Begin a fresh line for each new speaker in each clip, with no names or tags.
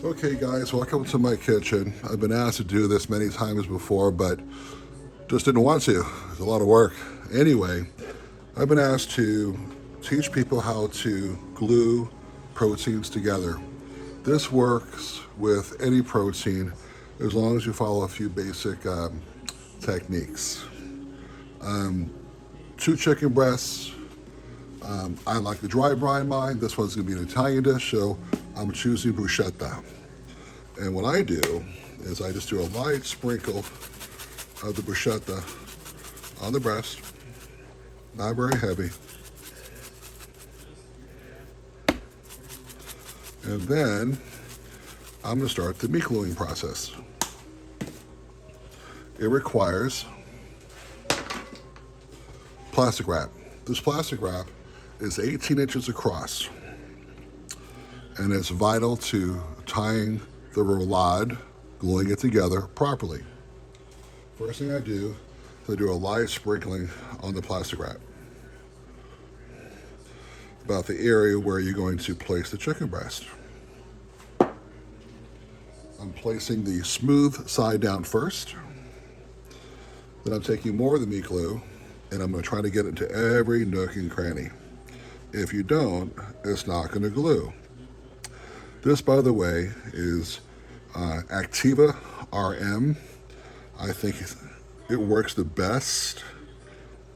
Okay, guys, welcome to my kitchen. I've been asked to do this many times before, but just didn't want to. It's a lot of work. Anyway, I've been asked to teach people how to glue proteins together. This works with any protein as long as you follow a few basic techniques. Two chicken breasts. I like the dry brine mine. This one's going to be an Italian dish, so I'm choosing bruschetta. And what I do is I just do a light sprinkle of the bruschetta on the breast, not very heavy. And then I'm going to start the meat gluing process. It requires plastic wrap. This plastic wrap is 18 inches across, and it's vital to tying the roulade, gluing it together properly. First thing I do is I do a light sprinkling on the plastic wrap, about the area where you're going to place the chicken breast. I'm placing the smooth side down first. Then I'm taking more of the meat glue and I'm going to try to get it into every nook and cranny. If you don't, it's not going to glue. This, by the way, is Activa RM. I think it works the best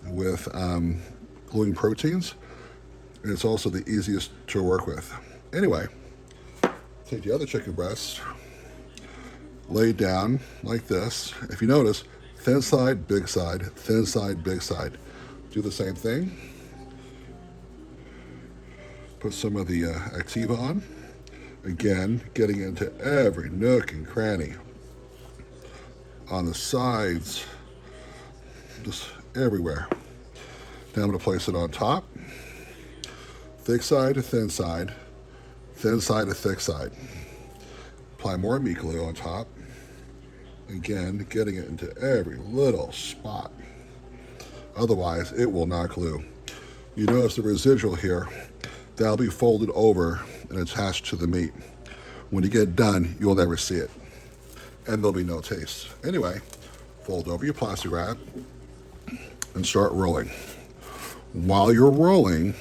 with gluing proteins, and it's also the easiest to work with. Anyway, take the other chicken breast, lay it down like this. If you notice, thin side, big side, thin side, big side. Do the same thing. Put some of the Activa on. Again, getting into every nook and cranny. On the sides, just everywhere. Now I'm going to place it on top. Thick side to thin side to thick side. Apply more meat glue on top. Again, getting it into every little spot. Otherwise, it will not glue. You notice the residual here, that'll be folded over and attached to the meat. When you get done, you'll never see it. And there'll be no taste. Anyway, fold over your plastic wrap and start rolling. While you're rolling,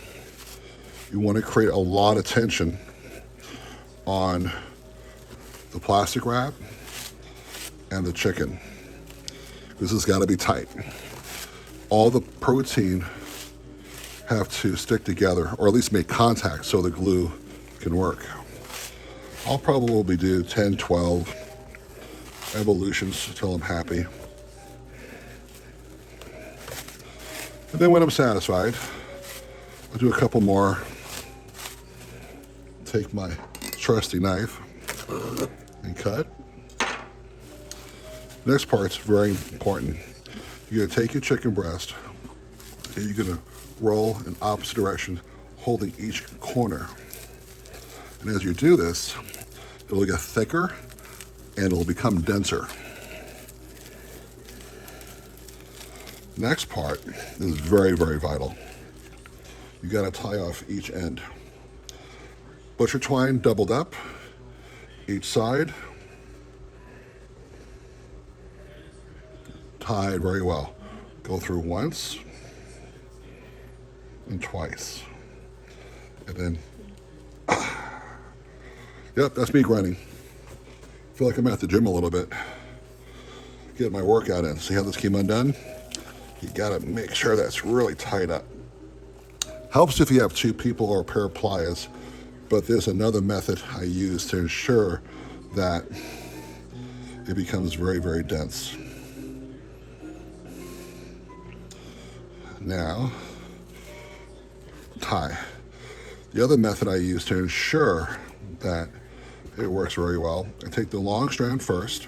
you want to create a lot of tension on the plastic wrap and the chicken. This has got to be tight. All the protein have to stick together, or at least make contact so the glue can work. I'll probably do 10, 12 evolutions until I'm happy. And then when I'm satisfied, I'll do a couple more. Take my trusty knife and cut. Next part's very important. You're gonna take your chicken breast and you're gonna roll in opposite direction, holding each corner. And as you do this, it'll get thicker and it'll become denser. Next part is very, very vital. You gotta tie off each end. Butcher twine doubled up, each side, tied very well. Go through once and twice. And then, yep, that's me grinding. Feel like I'm at the gym a little bit. Get my workout in. See how this came undone? You gotta make sure that's really tight up. Helps if you have two people or a pair of pliers, but there's another method I use to ensure that it becomes very, very dense. Now, tie. The other method I use to ensure that it works very well, I take the long strand first.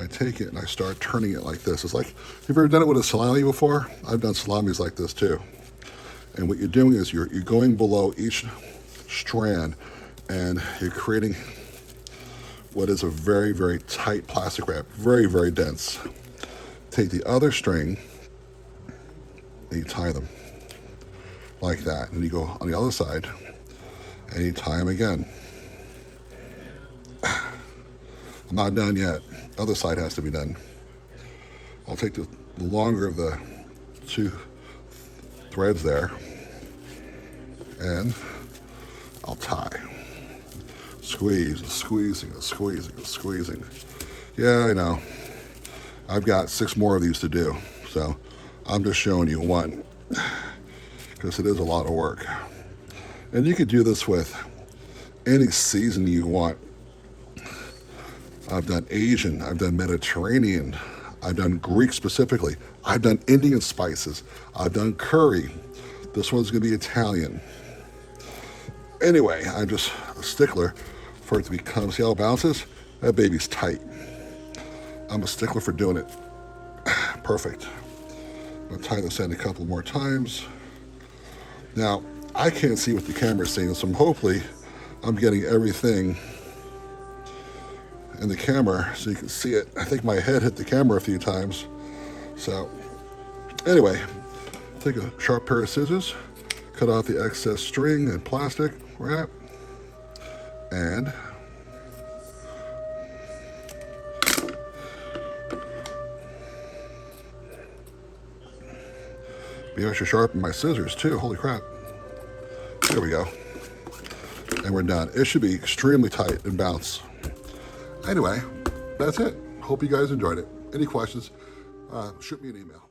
I take it and I start turning it like this. It's like, have you ever done it with a salami before? I've done salamis like this too. And what you're doing is you're going below each strand and you're creating what is a very, very tight plastic wrap, very, very dense. Take the other string and you tie them like that. And you go on the other side and you tie them again. I'm not done yet. Other side has to be done. I'll take the longer of the 2 threads there, and I'll tie. Squeeze, squeezing, squeezing, squeezing. Yeah, I know. I've got 6 more of these to do, so I'm just showing you one because it is a lot of work. And you could do this with any season you want. I've done Asian, I've done Mediterranean, I've done Greek specifically, I've done Indian spices, I've done curry. This one's gonna be Italian. Anyway, I'm just a stickler for it to become, see how it bounces? That baby's tight. I'm a stickler for doing it. Perfect. I'll tie this in a couple more times. Now, I can't see what the camera's seeing, so hopefully I'm getting everything in the camera so you can see it. I think my head hit the camera a few times. So, anyway, take a sharp pair of scissors, cut off the excess string and plastic wrap, and be extra sharp in my scissors too, holy crap. There we go. And we're done. It should be extremely tight and bounce. Anyway, that's it. Hope you guys enjoyed it. Any questions, shoot me an email.